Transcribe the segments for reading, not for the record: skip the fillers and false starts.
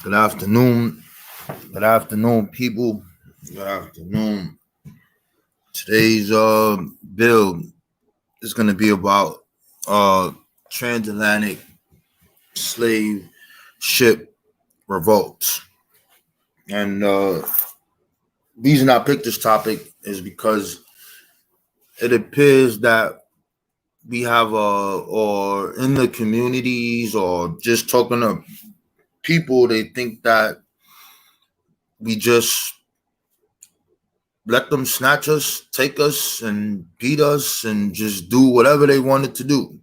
Good afternoon. Good afternoon, people. Good afternoon. Today's build is gonna be about uh transatlantic slave ship revolts. And reason I picked this topic is because it appears that we have or in the communities or just talking to people, they think that we just let them snatch us, take us, and beat us, and just do whatever they wanted to do.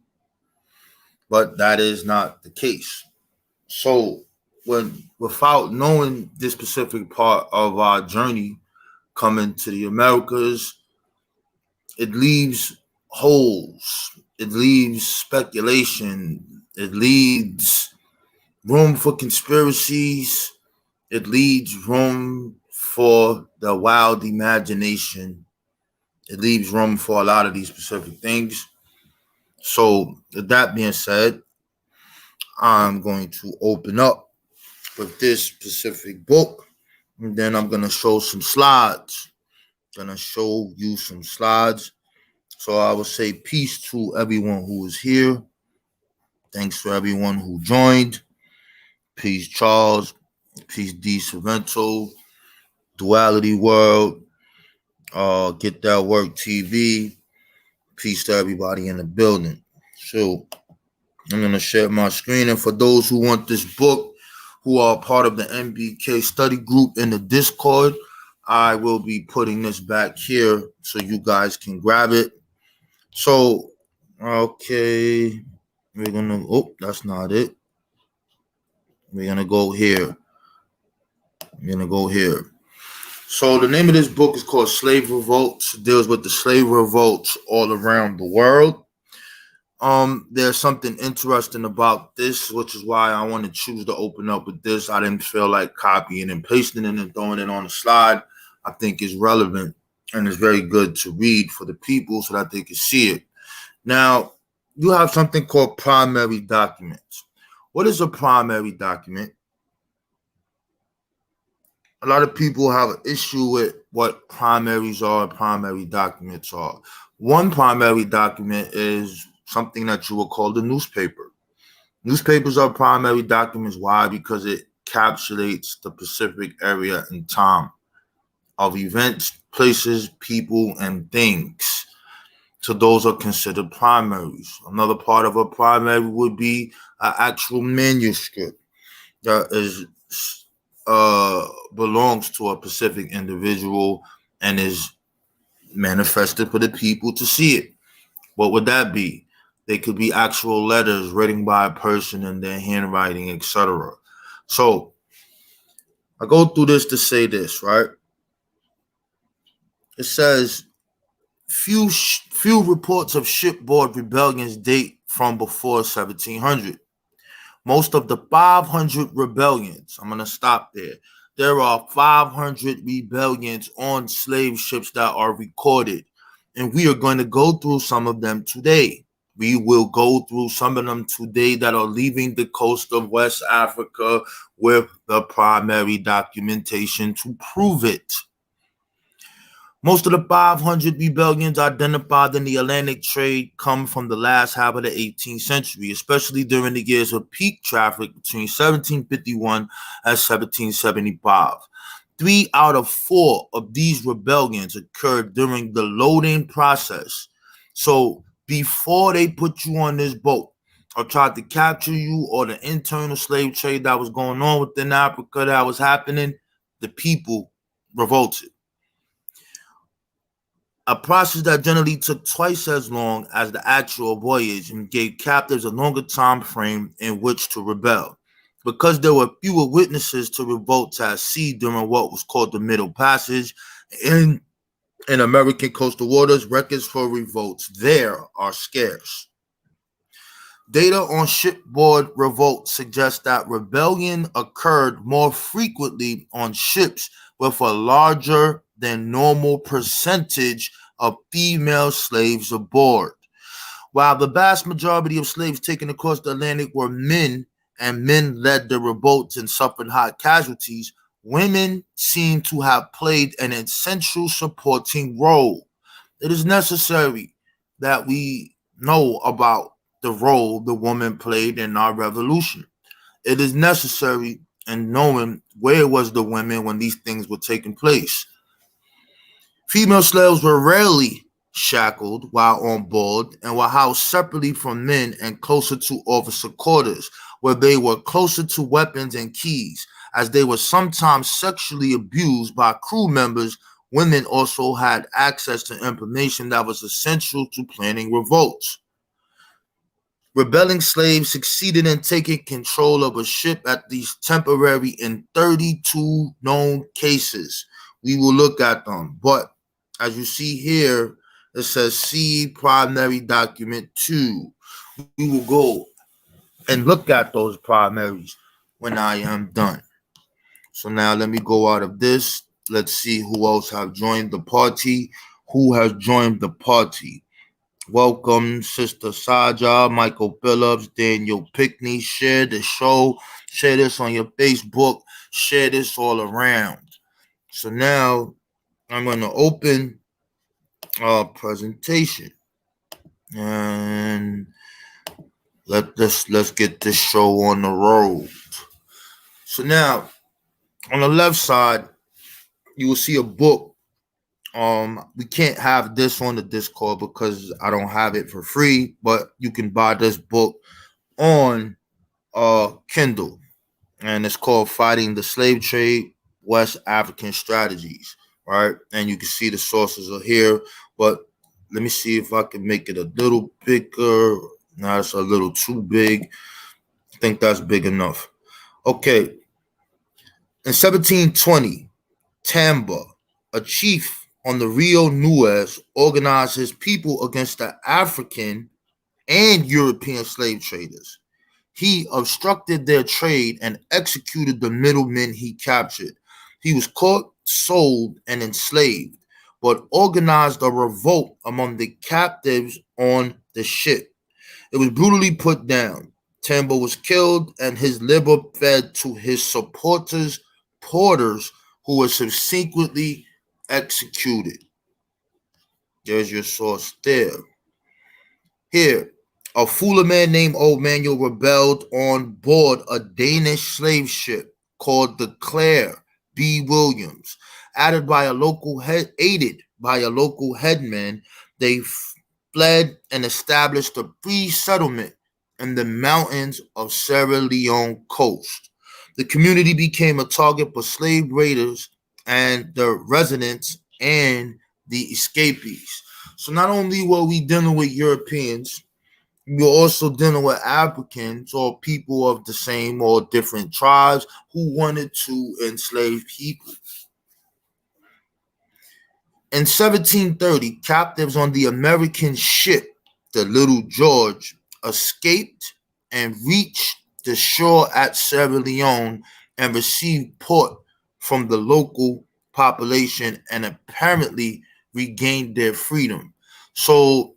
But that is not the case. So, without knowing this specific part of our journey coming to the Americas, it leaves holes. It leaves speculation. It leaves room for conspiracies. It leaves room for the wild imagination. It leaves room for a lot of these specific things. So, with that being said, I'm going to open up with this specific book, and then I'm going to show some slides. Going to show you some slides. So, I will say peace to everyone who is here. Thanks for everyone who joined. Peace, Charles. Peace, D. Sorrento. Duality World. Get That Work TV. Peace to everybody in the building. So, I'm going to share my screen. And for those who want this book, who are part of the MBK study group in the Discord, I will be putting this back here so you guys can grab it. So, okay, we're going to, that's not it. We're going to go here. We're going to go here. So, the name of this book is called Slave Revolts. It deals with the slave revolts all around the world. There's something interesting about this, which is why I want to choose to open up with this. I didn't feel like copying and pasting it and throwing it on the slide. I think it's relevant and it's very good to read for the people so that they can see it. Now, you have something called primary documents. What is a primary document? A lot of people have an issue with what primaries are and primary documents are. One primary document is something that you would call the newspaper. Newspapers are primary documents. Why? Because it encapsulates the specific area and time of events, places, people, and things. So those are considered primaries. Another part of a primary would be an actual manuscript that is belongs to a specific individual and is manifested for the people to see it. What would that be? They could be actual letters written by a person in their handwriting, etc. So I go through this to say this, right? It says few reports of shipboard rebellions date from before 1700. Most of the 500 rebellions, I'm going to stop there. There are 500 rebellions on slave ships that are recorded, and we are going to go through some of them today. We will go through some of them today that are leaving the coast of West Africa with the primary documentation to prove it. Most of the 500 rebellions identified in the Atlantic trade come from the last half of the 18th century, especially during the years of peak traffic between 1751 and 1775. 3 out of 4 of these rebellions occurred during the loading process. So before they put you on this boat or tried to capture you, or the internal slave trade that was going on within Africa that was happening, the people revolted. A process that generally took twice as long as the actual voyage and gave captives a longer time frame in which to rebel. Because there were fewer witnesses to revolts at sea during what was called the Middle Passage in American coastal waters, records for revolts there are scarce. Data on shipboard revolts suggests that rebellion occurred more frequently on ships with a larger than normal percentage of female slaves aboard. While the vast majority of slaves taken across the Atlantic were men and men led the revolts and suffered high casualties, women seem to have played an essential supporting role. It is necessary that we know about the role the woman played in our revolution. It is necessary in knowing where was the women when these things were taking place. Female slaves were rarely shackled while on board and were housed separately from men and closer to officer quarters, where they were closer to weapons and keys. As they were sometimes sexually abused by crew members, women also had access to information that was essential to planning revolts. Rebelling slaves succeeded in taking control of a ship at least temporary in 32 known cases. We will look at them. But as you see here, it says see primary document 2. We will go and look at those primaries when I am done. So now let me go out of this. Let's see who else have joined the party. Who has joined the party? Welcome, Sister Saja, Michael Phillips, Daniel Pickney. Share the show. Share this on your Facebook. Share this all around. So now I'm going to open our presentation. And let's get this show on the road. So now on the left side, you will see a book. We can't have this on the Discord because I don't have it for free, but you can buy this book on Kindle, and it's called Fighting the Slave Trade, West African Strategies, right? And you can see the sources are here, but let me see if I can make it a little bigger. Now it's a little too big. I think that's big enough. Okay. In 1720, Tamba, a chief on the Rio Nuez, organized his people against the African and European slave traders. He obstructed their trade and executed the middlemen he captured. He was caught, sold, and enslaved, but organized a revolt among the captives on the ship. It was brutally put down. Tamba was killed, and his liver fed to his supporters, porters, who were subsequently executed. There's your source there. Here, a Fula man named Old Manuel rebelled on board a Danish slave ship called the Clare B. Williams. Aided by a local headman, they fled and established a free settlement in the mountains of Sierra Leone coast. The community became a target for slave raiders and the residents and the escapees. So not only were we dealing with Europeans, we were also dealing with Africans or people of the same or different tribes who wanted to enslave people. In 1730, captives on the American ship, the Little George, escaped and reached the shore at Sierra Leone and received port from the local population and apparently regained their freedom. So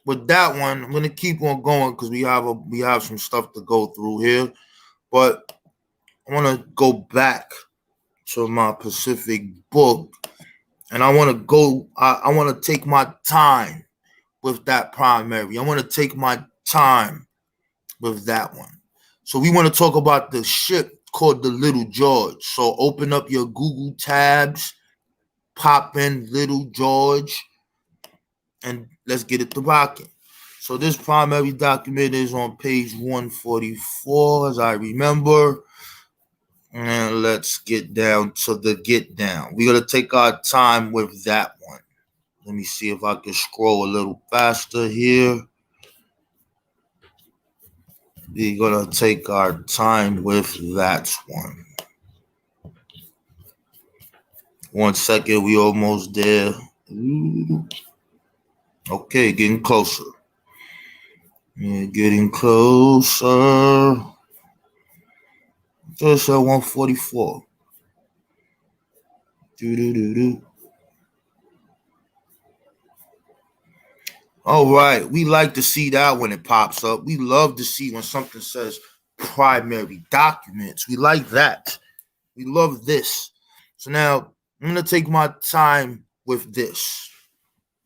with that one, I'm gonna keep on going because we have some stuff to go through here. But I want to go back to my Pacific book, and I want to go. I want to take my time with that primary. I want to take my time with that one. So we want to talk about the ship called the Little George. So open up your Google tabs, pop in Little George, and let's get it to rocking. So this primary document is on page 144, as I remember. And let's get down to the get down. We're going to take our time with that one. Let me see if I can scroll a little faster here. We're going to take our time with that one. 1 second, we almost there. Okay, getting closer. Yeah, getting closer. Just at 144. All right, we like to see that when it pops up. We love to see when something says primary documents. We like that. We love this. So now I'm going to take my time with this.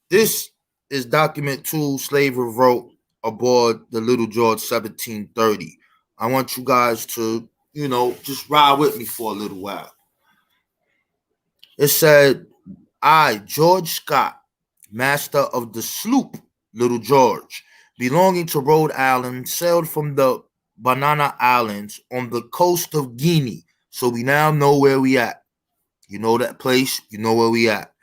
This is document 2, slave revolt aboard the Little George 1730. I want you guys to, just ride with me for a little while. It said, I, George Scott, master of the sloop Little George, belonging to Rhode Island, sailed from the Banana Islands on the coast of Guinea. So we now know where we at. You know that place, you know where we at.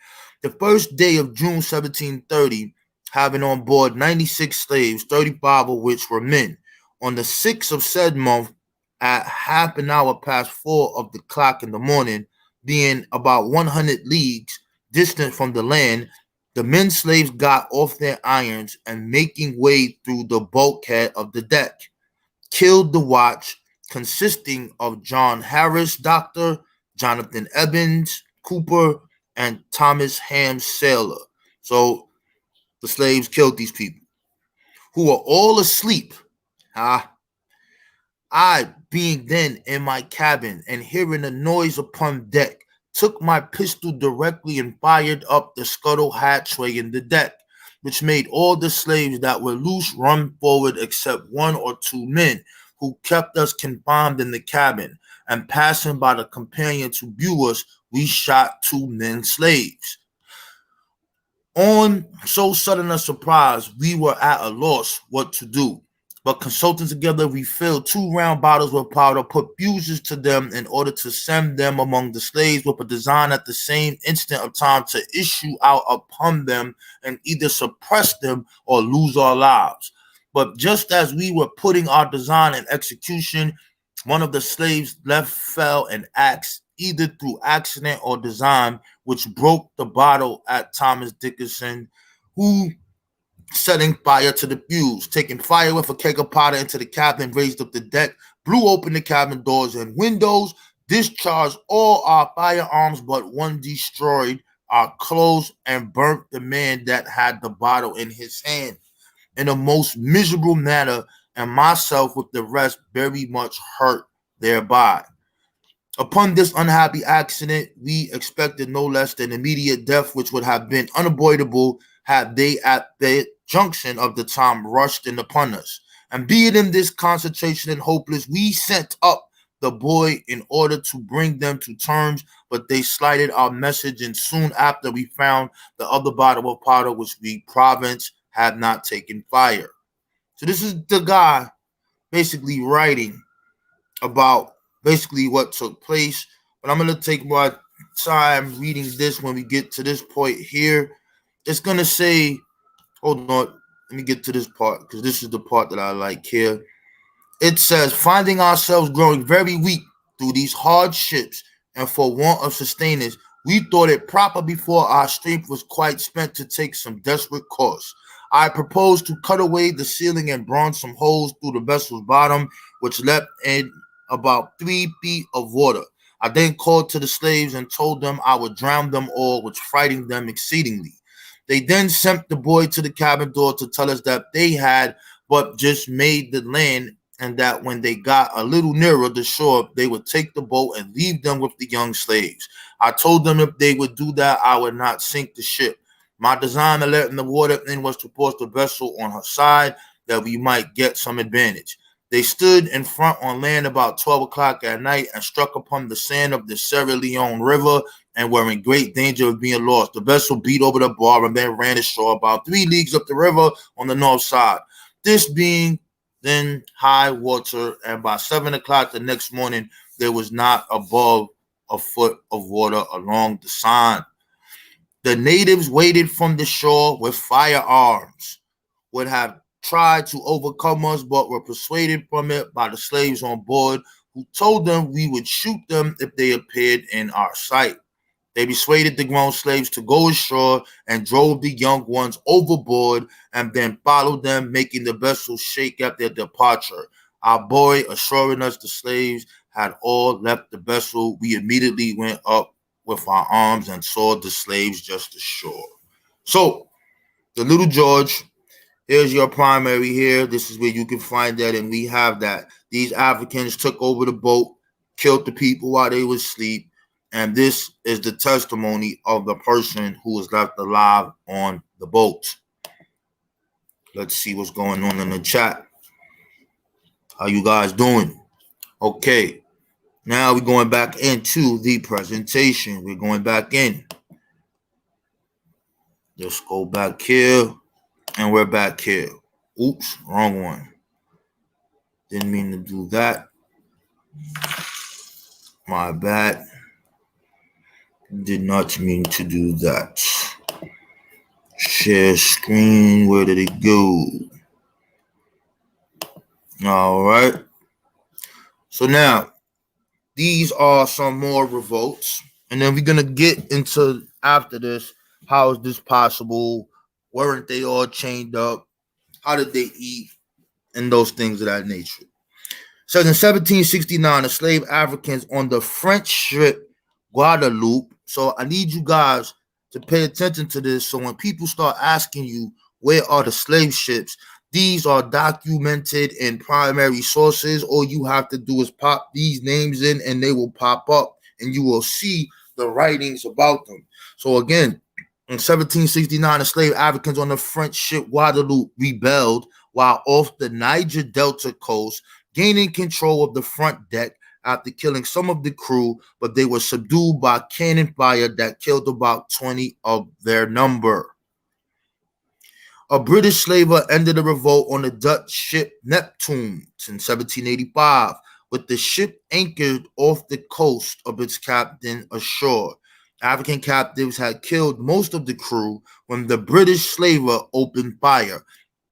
The first day of June 1730, having on board 96 slaves, 35 of which were men. On the 6th of said month, at half an hour past 4 of the clock in the morning, being about 100 leagues distant from the land, the men slaves got off their irons and making way through the bulkhead of the deck, killed the watch, consisting of John Harris, Dr. Jonathan Evans, Cooper, and Thomas Ham Sailor. So the slaves killed these people, who were all asleep. I, being then in my cabin and hearing a noise upon deck, took my pistol directly and fired up the scuttle hatchway in the deck, which made all the slaves that were loose run forward except 1 or 2 men, who kept us confined in the cabin, and passing by the companion to view us, we shot 2 men slaves. On so sudden a surprise, we were at a loss what to do. But consulting together, we filled 2 round bottles with powder, put fuses to them in order to send them among the slaves with a design at the same instant of time to issue out upon them and either suppress them or lose our lives. But just as we were putting our design in execution, one of the slaves left fell an axe, either through accident or design, which broke the bottle at Thomas Dickinson, who, setting fire to the fuse, taking fire with a keg of powder into the cabin, raised up the deck, blew open the cabin doors and windows, discharged all our firearms but one, destroyed our clothes, and burnt the man that had the bottle in his hand in a most miserable manner, and myself with the rest very much hurt thereby. Upon this unhappy accident, we expected no less than immediate death, which would have been unavoidable had they at the junction of the time rushed in upon us. And being in this concentration and hopeless, we sent up the boy in order to bring them to terms, but they slighted our message, and soon after we found the other bottle of powder which we province had not taken fire. So this is the guy basically writing about basically what took place. But I'm going to take my time reading this when we get to this point here. It's going to say, hold on, let me get to this part because this is the part that I like here. It says, finding ourselves growing very weak through these hardships and for want of sustenance, we thought it proper before our strength was quite spent to take some desperate course. I proposed to cut away the ceiling and bronze some holes through the vessel's bottom, which left in about 3 feet of water. I then called to the slaves and told them I would drown them all, which frightened them exceedingly. They then sent the boy to the cabin door to tell us that they had but just made the land, and that when they got a little nearer the shore, they would take the boat and leave them with the young slaves. I told them if they would do that, I would not sink the ship. My design of letting the water in was to force the vessel on her side, that we might get some advantage. They stood in front on land about 12 o'clock at night and struck upon the sand of the Sierra Leone River and were in great danger of being lost. The vessel beat over the bar and then ran ashore about 3 leagues up the river on the north side. This being then high water, and by 7 o'clock the next morning, there was not above a foot of water along the sand. The natives waited from the shore with firearms, would have tried to overcome us, but were persuaded from it by the slaves on board, who told them we would shoot them if they appeared in our sight. They persuaded the grown slaves to go ashore and drove the young ones overboard, and then followed them, making the vessel shake at their departure. Our boy assuring us the slaves had all left the vessel, we immediately went up with our arms and saw the slaves just ashore. So, the Little George, here's your primary here. This is where you can find that, and we have that. These Africans took over the boat, killed the people while they was asleep, and this is the testimony of the person who was left alive on the boat. Let's see what's going on in the chat. How you guys doing? Okay, now we're going back into the presentation. We're going back in. Let's go back here, and we're back here. Oops, wrong one. Didn't mean to do that. My bad. Did not mean to do that. Share screen. Where did it go? All right. So now, these are some more revolts. And then we're going to get into, after this, how is this possible? Weren't they all chained up? How did they eat? And those things of that nature. So in 1769, the slave Africans on the French ship Guadeloupe. So I need you guys to pay attention to this. So when people start asking you, where are the slave ships? These are documented in primary sources. All you have to do is pop these names in and they will pop up and you will see the writings about them. So again, in 1769, the slave Africans on the French ship Guadeloupe rebelled while off the Niger Delta coast, gaining control of the front deck after killing some of the crew, but they were subdued by cannon fire that killed about 20 of their number. A British slaver ended a revolt on the Dutch ship Neptune in 1785, with the ship anchored off the coast of its captain ashore. African captives had killed most of the crew when the British slaver opened fire.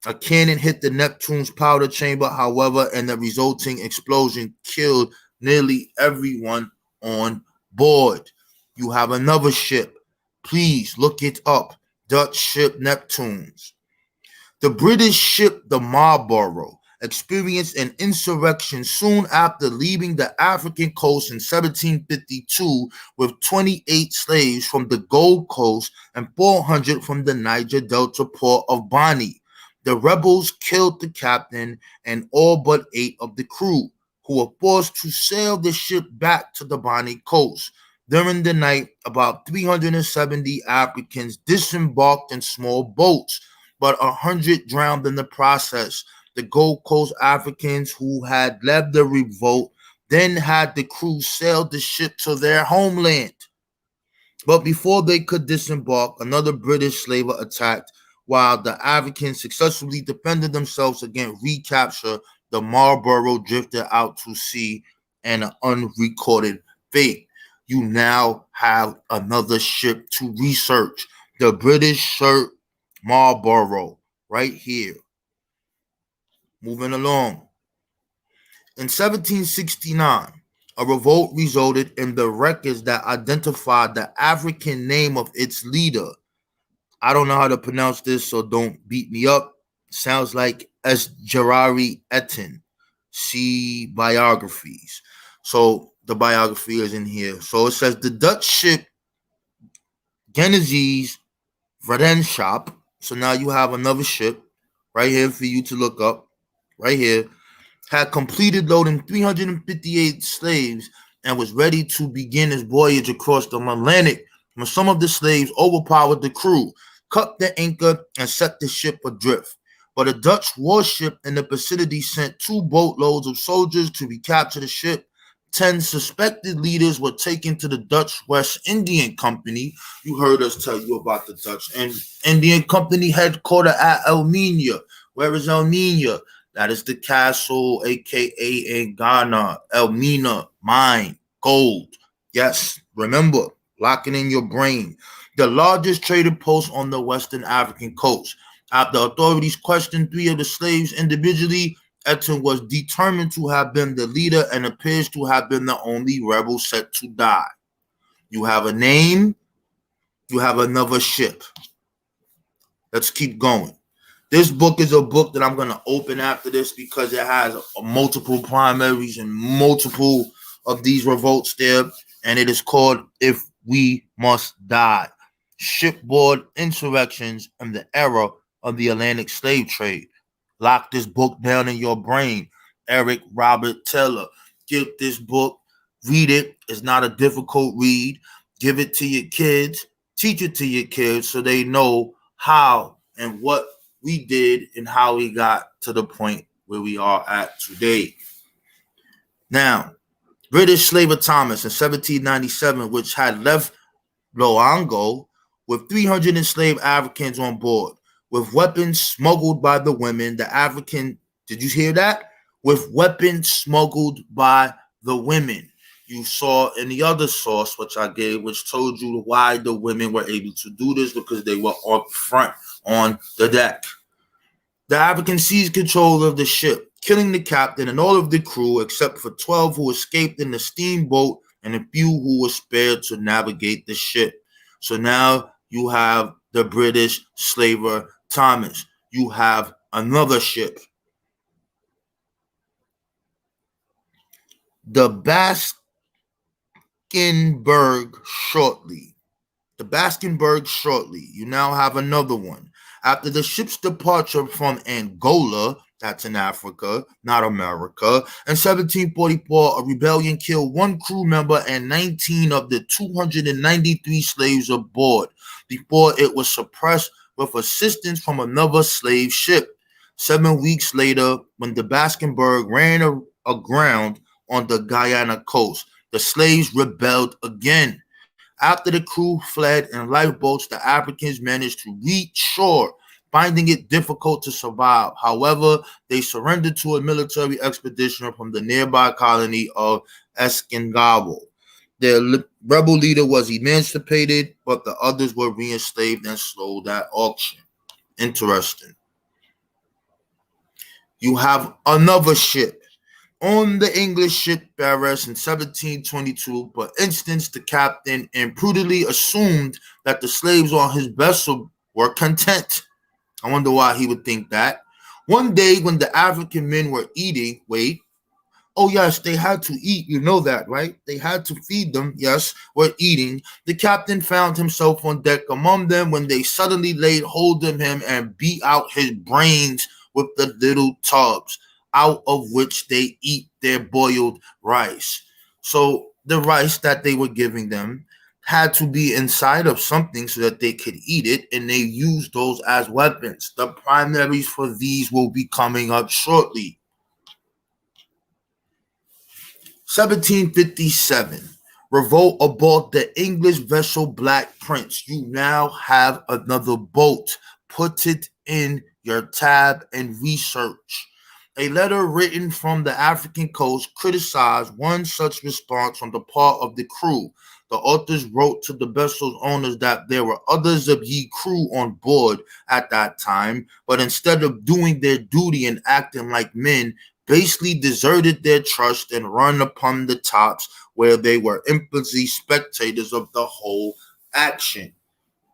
A cannon hit the Neptune's powder chamber, however, and the resulting explosion killed nearly everyone on board. You have another ship. Please look it up. Dutch ship Neptunes. The British ship the Marlborough experienced an insurrection soon after leaving the African coast in 1752 with 28 slaves from the Gold Coast and 400 from the Niger Delta port of Bonny. The rebels killed the captain and all but 8 of the crew, who were forced to sail the ship back to the Bonny coast. During the night, about 370 Africans disembarked in small boats, but 100 drowned in the process. The Gold Coast Africans who had led the revolt then had the crew sail the ship to their homeland. But before they could disembark, another British slaver attacked. While the Africans successfully defended themselves against recapture, the Marlborough drifted out to sea and an unrecorded fate. You now have another ship to research. The British shirt Marlborough, right here. Moving along. In 1769, a revolt resulted in the records that identified the African name of its leader. I don't know how to pronounce this, so don't beat me up. Sounds like S. Gerari Etten. See biographies. So the biography is in here. So it says the Dutch ship Genesis Vredenschap. So now you have another ship right here for you to look up. Right here. Had completed loading 358 slaves and was ready to begin its voyage across the Atlantic when some of the slaves overpowered the crew, cut the anchor, and set the ship adrift. But a Dutch warship in the vicinity sent 2 boatloads of soldiers to recapture the ship. 10 suspected leaders were taken to the Dutch West Indian Company. You heard us tell you about the Dutch Indian Company headquartered at Elmina. Where is Elmina? That is the castle, aka in Ghana. Elmina, mine, gold. Yes, remember, lock it in your brain. The largest trading post on the Western African coast. After authorities questioned 3 of the slaves individually, Etten was determined to have been the leader and appears to have been the only rebel set to die. You have a name, you have another ship. Let's keep going. This book is a book that I'm going to open after this because it has multiple primaries and multiple of these revolts there, and it is called If We Must Die, Shipboard Insurrections in the Era of the Atlantic Slave Trade. Lock this book down in your brain. Eric Robert Taylor. Get this book, read it. It's not a difficult read. Give it to your kids, teach it to your kids so they know how and what we did and how we got to the point where we are at today. Now, British slaver Thomas in 1797, which had left Loango with 300 enslaved Africans on board, with weapons smuggled by the women. The African, did you hear that? With weapons smuggled by the women. You saw in the other source, which I gave, which told you why the women were able to do this, because they were up front on the deck. The Africans seized control of the ship, killing the captain and all of the crew except for 12 who escaped in the steamboat and a few who were spared to navigate the ship. So now you have the British slaver Thomas. You have another ship. The Baskenberg shortly. You now have another one. After the ship's departure from Angola, that's in Africa, not America, in 1744, a rebellion killed one crew member and 19 of the 293 slaves aboard before it was suppressed with assistance from another slave ship. 7 weeks later, when the Baskenberg ran aground on the Guyana coast, the slaves rebelled again. After the crew fled in lifeboats, the Africans managed to reach shore, finding it difficult to survive. However, they surrendered to a military expedition from the nearby colony of Escangabo. Their rebel leader was emancipated, but the others were reenslaved and sold at auction. Interesting. You have another ship. On the English ship Barras in 1722, for instance, the captain imprudently assumed that the slaves on his vessel were content. I wonder why he would think that. One day when the African men were eating, oh yes, they had to eat, you know that, right? They had to feed them, yes, were eating. The captain found himself on deck among them when they suddenly laid hold of him and beat out his brains with the little tubs, out of which they eat their boiled rice. So the rice that they were giving them had to be inside of something so that they could eat it, and they used those as weapons. The primaries for these will be coming up shortly. 1757. Revolt aboard the English vessel Black Prince. You now have another boat. Put it in your tab and research. A letter written from the African coast criticized one such response on the part of the crew. The authors wrote to the vessel's owners that there were others of ye crew on board at that time, but instead of doing their duty and acting like men, basically deserted their trust and run upon the tops, where they were implicitly spectators of the whole action.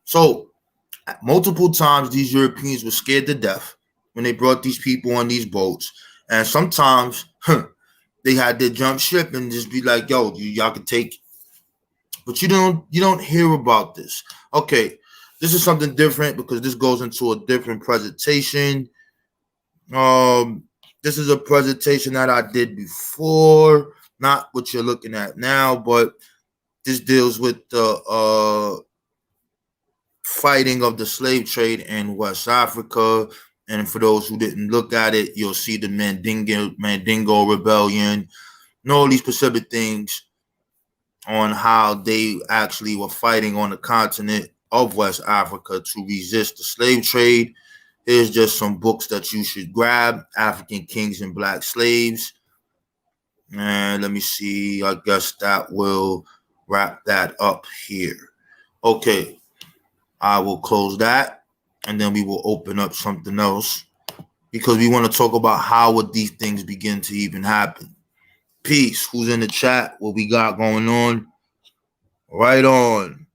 So, multiple times these Europeans were scared to death when they brought these people on these boats, and sometimes they had to jump ship and just be like, "Yo, y'all can take it." But you don't hear about this. Okay, this is something different because this goes into a different presentation. This is a presentation that I did before, not what you're looking at now, but this deals with the fighting of the slave trade in West Africa. And for those who didn't look at it, you'll see the Mandingo Rebellion and all these specific things on how they actually were fighting on the continent of West Africa to resist the slave trade. Here's just some books that you should grab: African Kings and Black Slaves. And let me see, I guess that will wrap that up here. Okay, I will close that, and then we will open up something else, because we want to talk about how would these things begin to even happen. Peace. Who's in the chat? What we got going on? Right on.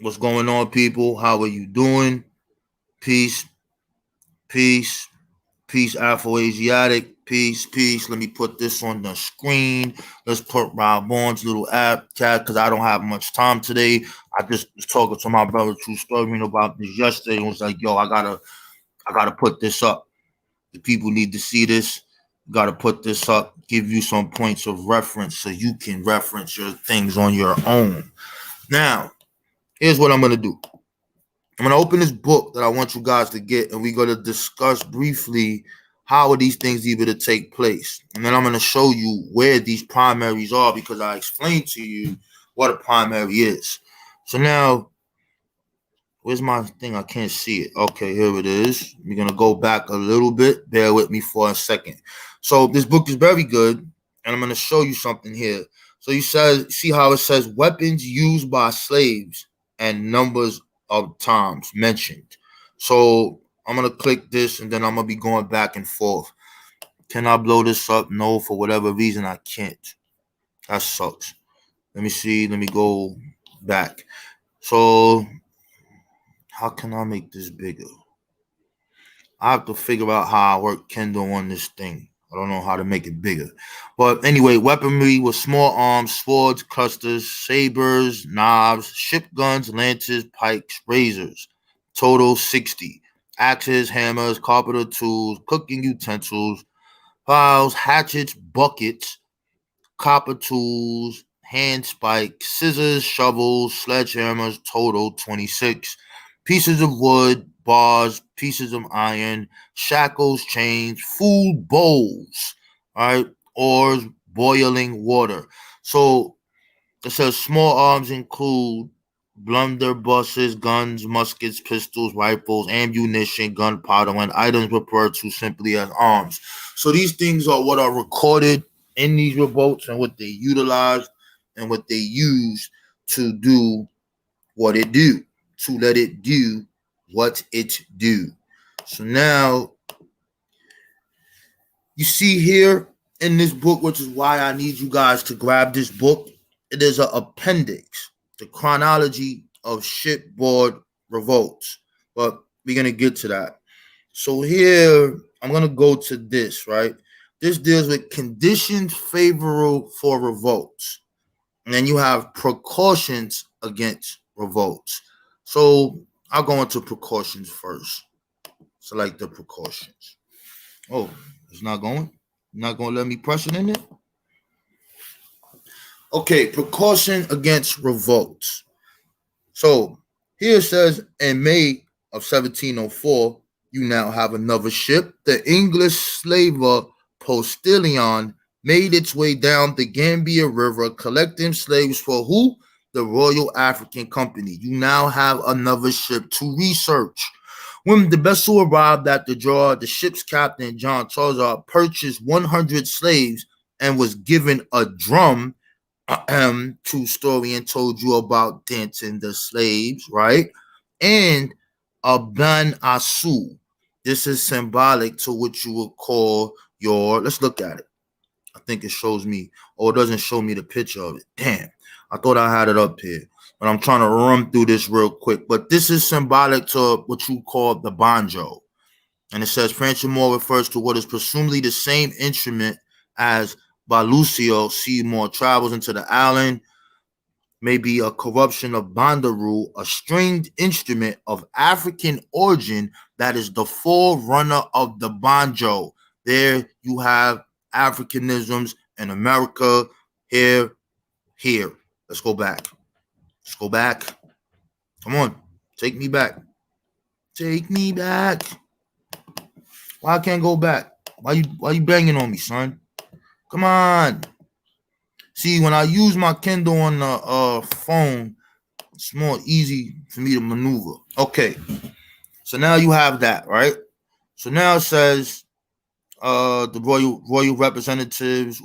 What's going on, people? How are you doing? Peace. Peace. Peace, Afro-Asiatic. Peace. Let me put this on the screen. Let's put Rob Vaughn's little app chat, because I don't have much time today. I just was talking to my brother True Story about this yesterday, and was like, yo, I gotta put this up. The people need to see this. Got to put this up, give you some points of reference so you can reference your things on your own. Now, here's what I'm going to do. I'm going to open this book that I want you guys to get, and we're going to discuss briefly how are these things even to take place. And then I'm going to show you where these primaries are, because I explained to you what a primary is. So now, where's my thing? I can't see it. Okay, here it is. We're going to go back a little bit. Bear with me for a second. So this book is very good, and I'm going to show you something here. So you see how it says weapons used by slaves and numbers of times mentioned. So I'm going to click this, and then I'm going to be going back and forth. Can I blow this up? No, for whatever reason, I can't. That sucks. Let me see. Let me go back. So how can I make this bigger? I have to figure out how I work Kindle on this thing. I don't know how to make it bigger. But anyway, weaponry with small arms, swords, clusters, sabers, knives, ship guns, lances, pikes, razors. Total 60. Axes, hammers, carpenter tools, cooking utensils, files, hatchets, buckets, copper tools, hand spikes, scissors, shovels, sledgehammers, total 26. Pieces of wood, bars, pieces of iron, shackles, chains, food bowls, all right, oars, boiling water. So it says small arms include blunderbusses, guns, muskets, pistols, rifles, ammunition, gunpowder, and items referred to simply as arms. So these things are what are recorded in these revolts and what they utilized and what they use to do what it do, to let it do what it do. So now you see here in this book, which is why I need you guys to grab this book, it is an appendix, the chronology of shipboard revolts. But we're going to get to that. So here, I'm going to go to this, right? This deals with conditions favorable for revolts. And then you have precautions against revolts. So I'll go into precautions first. Select the precautions. Oh, it's not going? Not going to let me press it in there? Okay, precaution against revolts. So here it says in May of 1704, you now have another ship. The English slaver Postilion made its way down the Gambia River collecting slaves for who? The Royal African Company. You now have another ship to research. When the vessel arrived at the draw, the ship's captain, John Chauzard, purchased 100 slaves and was given a drum. True story, and told you about dancing the slaves, right? And a ban asu. This is symbolic to what you would call your. Let's look at it. I think it shows me. Oh, it doesn't show me the picture of it. Damn. I thought I had it up here. But I'm trying to run through this real quick. But this is symbolic to what you call the banjo. And it says Franchimore refers to what is presumably the same instrument as Balucio. Seymour travels into the island. May be a corruption of bandaroo, a stringed instrument of African origin that is the forerunner of the banjo. There you have Africanisms in America. Here. Let's go back. Let's go back. Come on. Take me back. Take me back. Why I can't go back? Why you banging on me, son? Come on. See, when I use my Kindle on the phone, it's more easy for me to maneuver. Okay. So now you have that, right? So now it says the royal representatives,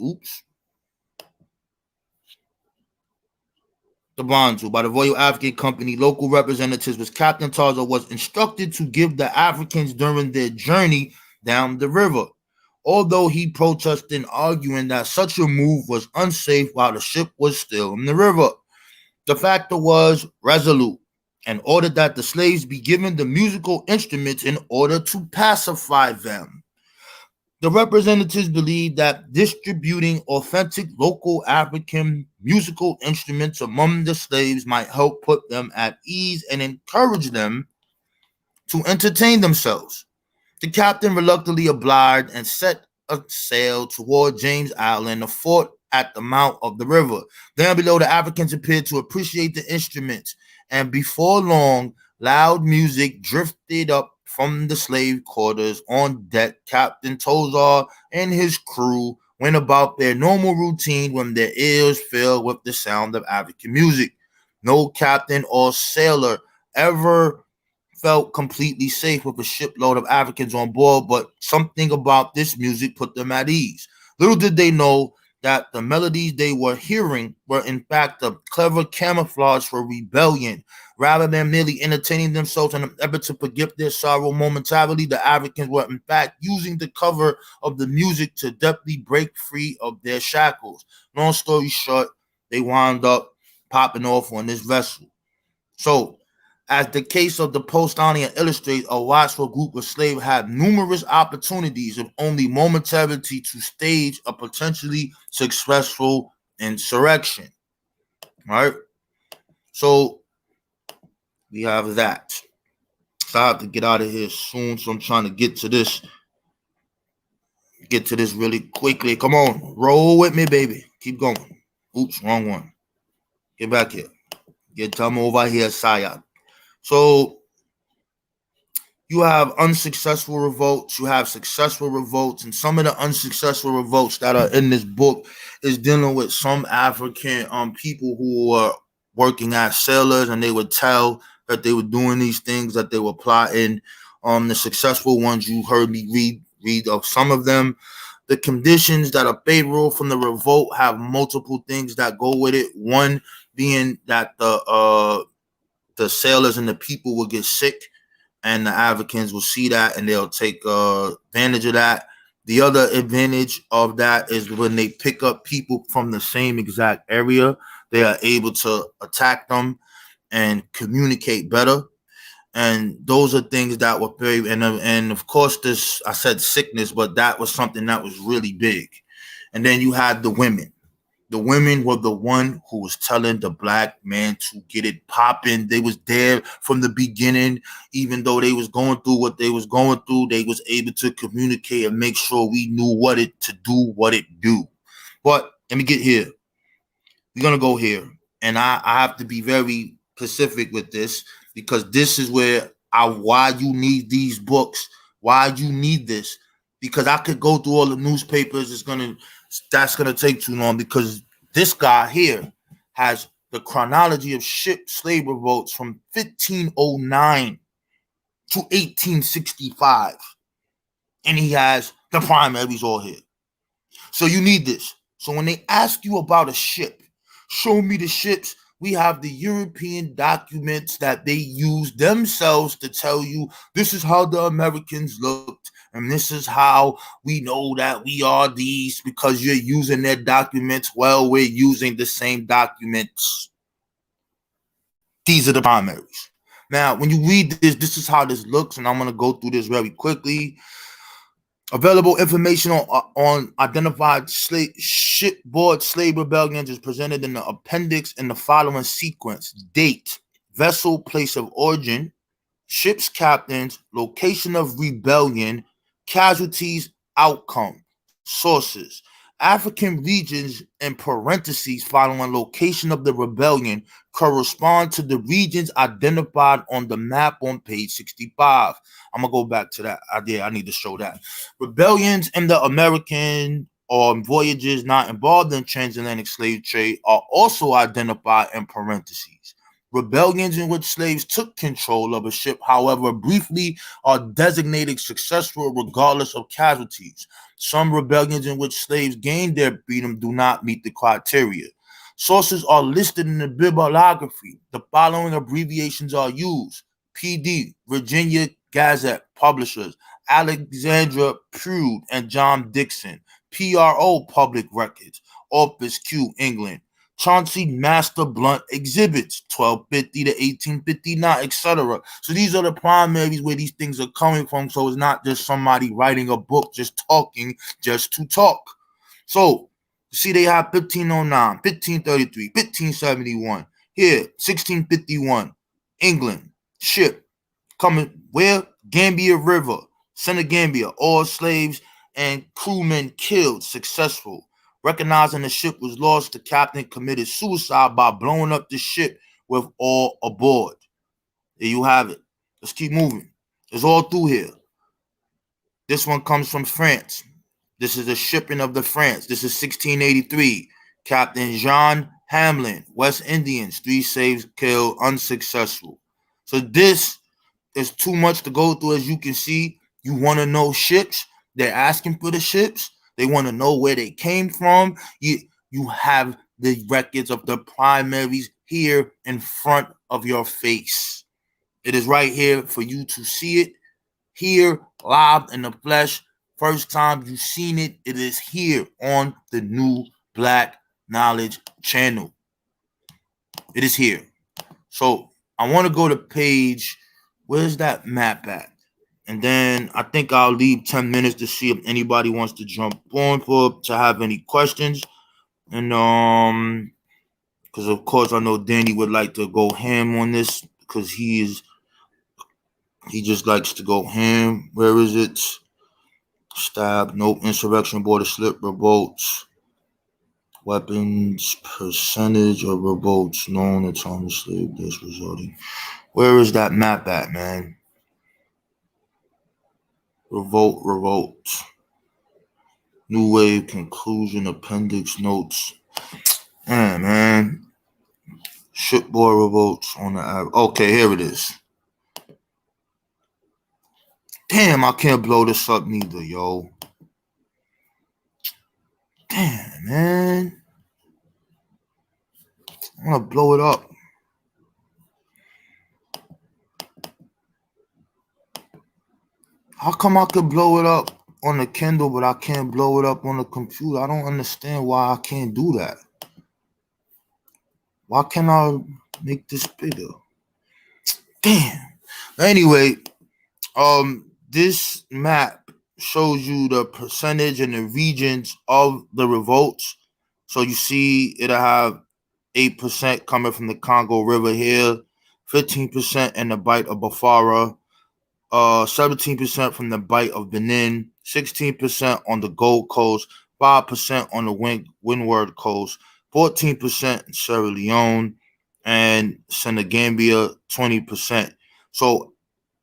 the Bantu, by the Royal African Company, local representatives, was Captain Tarzo was instructed to give the Africans during their journey down the river. Although he protested, arguing that such a move was unsafe while the ship was still in the river. The factor was resolute and ordered that the slaves be given the musical instruments in order to pacify them. The representatives believed that distributing authentic local African musical instruments among the slaves might help put them at ease and encourage them to entertain themselves. The captain reluctantly obliged and set a sail toward James Island, a fort at the mouth of the river. Down below, the Africans appeared to appreciate the instruments, and before long, loud music drifted up from the slave quarters. On deck, Captain Tozar and his crew went about their normal routine when their ears filled with the sound of African music. No captain or sailor ever felt completely safe with a shipload of Africans on board, but something about this music put them at ease. Little did they know that the melodies they were hearing were in fact a clever camouflage for rebellion. Rather than merely entertaining themselves in an effort to forget their sorrow momentarily, the Africans were in fact using the cover of the music to deftly break free of their shackles. Long story short, they wound up popping off on this vessel. So, as the case of the Postonian illustrates, a watchful group of slaves had numerous opportunities, if only momentarily, to stage a potentially successful insurrection. Right? So, we have that. So I have to get out of here soon, so I'm trying to get to this really quickly. Come on, roll with me, baby. Keep going. Oops, wrong one. Get back here. Tell me over here, Saya. So you have unsuccessful revolts, you have successful revolts, and some of the unsuccessful revolts that are in this book is dealing with some African people who were working as sailors, and they would tell that they were doing these things, that they were plotting. The successful ones, you heard me read of some of them. The conditions that are favorable from the revolt have multiple things that go with it. One being that the sailors and the people will get sick, and the Africans will see that and they'll take advantage of that. The other advantage of that is when they pick up people from the same exact area, they are able to attack them and communicate better. And those are things that were very, and of course, this, I said sickness, but that was something that was really big. And then you had the women. The women were the one who was telling the black man to get it popping. They was there from the beginning. Even though they was going through what they was going through, they was able to communicate and make sure we knew what it to do, what it do. But let me get here. We're gonna go here, and I have to be very specific with this, because this is where why you need these books, why you need this, because I could go through all the newspapers. That's gonna take too long, because this guy here has the chronology of ship slave revolts from 1509 to 1865, and he has the primaries all here. So you need this. So when they ask you about a ship, show me the ships. We have the European documents that they use themselves to tell you this is how the Americans looked, and this is how we know that we are these, because you're using their documents. Well, we're using the same documents. These are the primaries. Now, when you read this is how this looks, and I'm going to go through this very quickly. Available information on identified shipboard slave rebellions is presented in the appendix in the following sequence: date, vessel, place of origin, ship's captains, location of rebellion, casualties, outcome, sources. African regions in parentheses following location of the rebellion correspond to the regions identified on the map on page 65. I'm going to go back to that. I need to show that. Rebellions in the American or voyages not involved in transatlantic slave trade are also identified in parentheses. Rebellions in which slaves took control of a ship, however briefly, are designated successful regardless of casualties. Some rebellions in which slaves gained their freedom do not meet the criteria. Sources are listed in the bibliography. The following abbreviations are used: PD, Virginia Gazette Publishers, Alexandra Prude and John Dixon; PRO, Public Records, Office Q, England; Chauncey Master Blunt Exhibits, 1250 to 1859, etc. So these are the primaries where these things are coming from. So it's not just somebody writing a book, just talking, just to talk. So, you see, they have 1509, 1533, 1571. Here, 1651, England, ship, coming where? Gambia River, Senegambia, all slaves and crewmen killed. Successful. Recognizing the ship was lost, the captain committed suicide by blowing up the ship with all aboard. There you have it. Let's keep moving. It's all through here. This one comes from France. This is a shipping of the France. This is 1683. Captain Jean Hamlin, West Indians, 3 saves killed, unsuccessful. So this is too much to go through. As you can see, you want to know ships. They're asking for the ships. They want to know where they came from. You have the records of the primaries here in front of your face. It is right here for you to see it, here, live in the flesh. First time you've seen it, it is here on the new Black Knowledge channel. It is here. So I want to go to page, where's that map at? And then I think I'll leave 10 minutes to see if anybody wants to jump on to have any questions. And because of course I know Danny would like to go ham on this because he just likes to go ham. Where is it? Stab, nope. Insurrection, border slip, revolts. Weapons, percentage of revolts known at time of slave this resulting. Where is that map at, man? Revolt. New wave, conclusion, appendix, notes. Man. Shipboard revolts on the app. Okay, here it is. Damn, I can't blow this up neither, yo. Damn, man. I want to blow it up. How come I could blow it up on the Kindle, but I can't blow it up on the computer? I don't understand why I can't do that. Why can't I make this bigger? Damn. Anyway, this map shows you the percentage and the regions of the revolts. So you see it'll have 8% coming from the Congo River here, 15% in the Bight of Bafara, 17% from the Bight of Benin, 16% on the Gold Coast, 5% on the Windward Coast, 14% in Sierra Leone, and Senegambia, 20%. So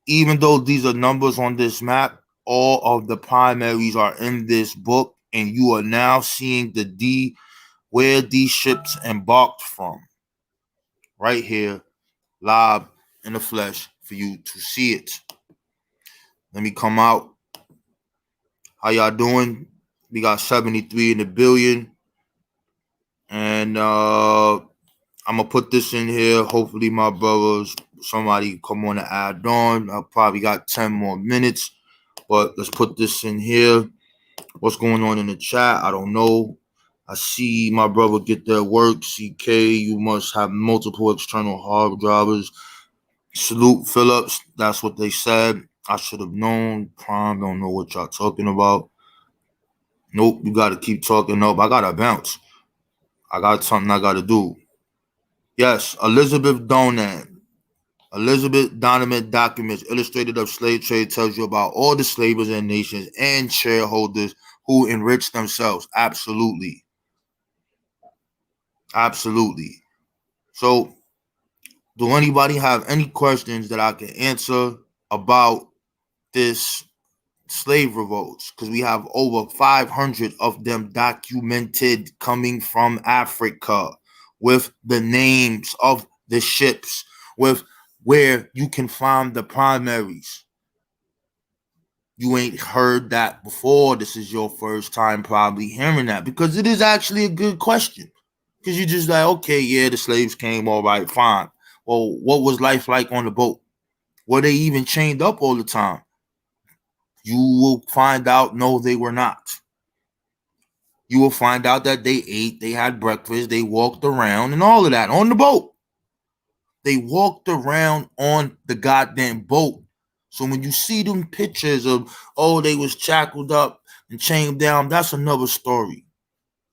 even though these are numbers on this map, all of the primaries are in this book, and you are now seeing where these ships embarked from. Right here, live in the flesh for you to see it. Let me come out. How y'all doing? We got 73 in the billion. And I'm going to put this in here. Hopefully my brothers, somebody come on to add on. I probably got 10 more minutes. But let's put this in here. What's going on in the chat? I don't know. I see my brother get their work. CK, you must have multiple external hard drivers. Salute Phillips. That's what they said. I should have known. Prime, don't know what y'all talking about. Nope, you got to keep talking. Nope, I got to bounce. I got something I got to do. Yes, Elizabeth Donan. Elizabeth Donovan documents illustrated of slave trade tells you about all the slavers and nations and shareholders who enriched themselves. Absolutely. Absolutely. So, do anybody have any questions that I can answer about this slave revolts? Because we have over 500 of them documented coming from Africa with the names of the ships, with where you can find the primaries. You ain't heard that before. This is your first time probably hearing that, because it is actually a good question. Because you're just like, okay, yeah, the slaves came, all right, fine. Well, what was life like on the boat? Were they even chained up all the time? You will find out, no, they were not. You will find out that they ate, they had breakfast, they walked around and all of that on the boat. They walked around on the goddamn boat. So when you see them pictures of, oh, they was shackled up and chained down, that's another story.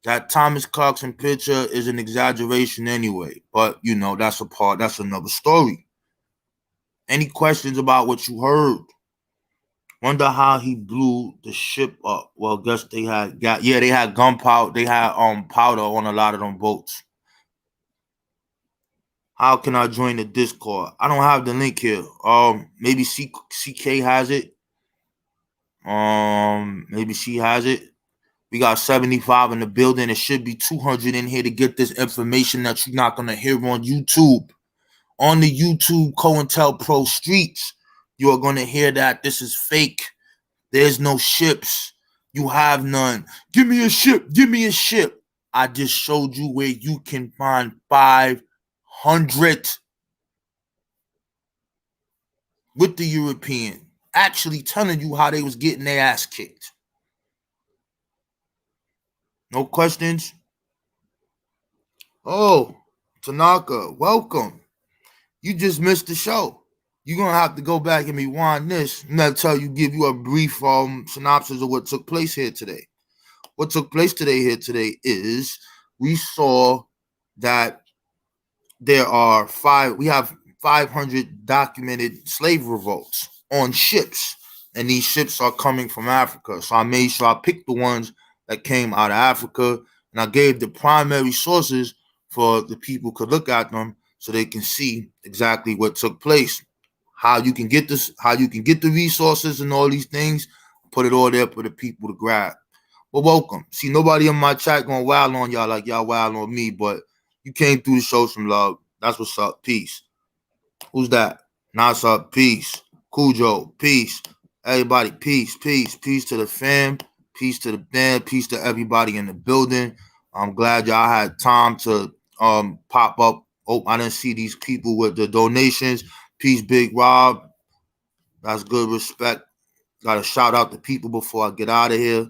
That Thomas Clarkson picture is an exaggeration anyway. But, you know, that's another story. Any questions about what you heard? Wonder how he blew the ship up. Well, guess they had they had gunpowder. They had powder on a lot of them boats. How can I join the Discord? I don't have the link here. Maybe CK has it. Maybe she has it. We got 75 in the building. It should be 200 in here to get this information that you're not gonna hear on YouTube. On the YouTube COINTELPRO streets, you are gonna hear that this is fake. There's no ships. You have none. Give me a ship. Give me a ship. I just showed you where you can find 500 with the European, actually telling you how they was getting their ass kicked. No questions? Oh, Tanaka, welcome. You just missed the show. You're gonna have to go back and rewind this. I'm gonna give you a brief synopsis of what took place here today. What took place today is we saw that we have 500 documented slave revolts on ships, and these ships are coming from Africa. So I made sure I picked the ones that came out of Africa, and I gave the primary sources for the people could look at them so they can see exactly what took place, how you can get this, how you can get the resources and all these things, put it all there for the people to grab. Well, welcome. See, nobody in my chat gonna wow on y'all like y'all wow on me, but you came through to show some love. That's what's up. Peace. Who's that? Nasa, peace. Cujo, peace. Everybody, peace, peace, peace to the fam, peace to the band, peace to everybody in the building. I'm glad y'all had time to pop up. Oh, I didn't see these people with the donations. Peace, Big Rob. That's good respect. Gotta shout out the people before I get out of here.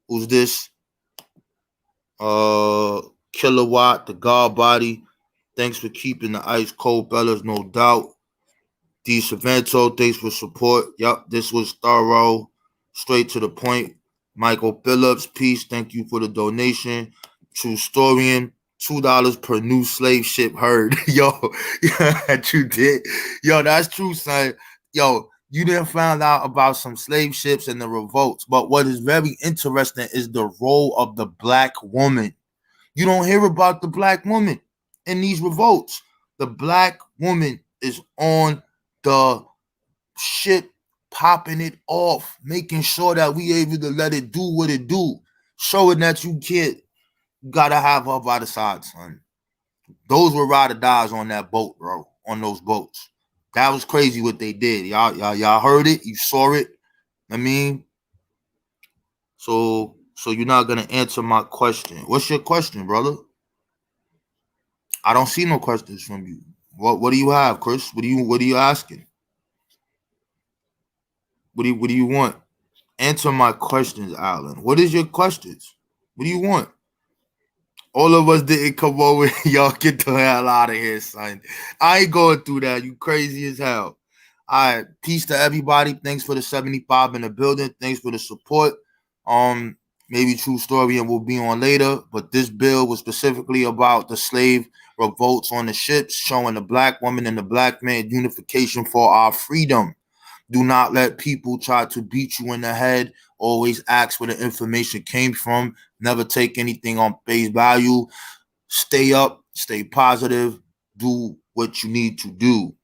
Who's this? Kilowatt, the God body. Thanks for keeping the ice cold, fellas, no doubt. D. Savento, thanks for support. Yup, this was thorough, straight to the point. Michael Phillips, peace. Thank you for the donation. True Storian, $2 per new slave ship heard. Yo, you did. Yo, that's true, son. Yo, you didn't find out about some slave ships and the revolts. But what is very interesting is the role of the black woman. You don't hear about the black woman in these revolts. The black woman is on the shit, popping it off, making sure that we able to let it do what it do, showing that you can't. You gotta have her by the side, son. Those were ride or dies on that boat, bro. On those boats, that was crazy what they did. Y'all heard it. You saw it. I mean, so you're not gonna answer my question. What's your question, brother? I don't see no questions from you. What do you have, Chris? What are you asking? What do you want? Answer my questions, Alan. What is your questions? What do you want? All of us didn't come over. Y'all get the hell out of here, son. I ain't going through that. You crazy as hell. All right. Peace to everybody. Thanks for the 75 in the building. Thanks for the support. Maybe True Story and we'll be on later. But this bill was specifically about the slave revolts on the ships, showing the black woman and the black man unification for our freedom. Do not let people try to beat you in the head. Always ask where the information came from. Never take anything on face value. Stay up, stay positive, do what you need to do.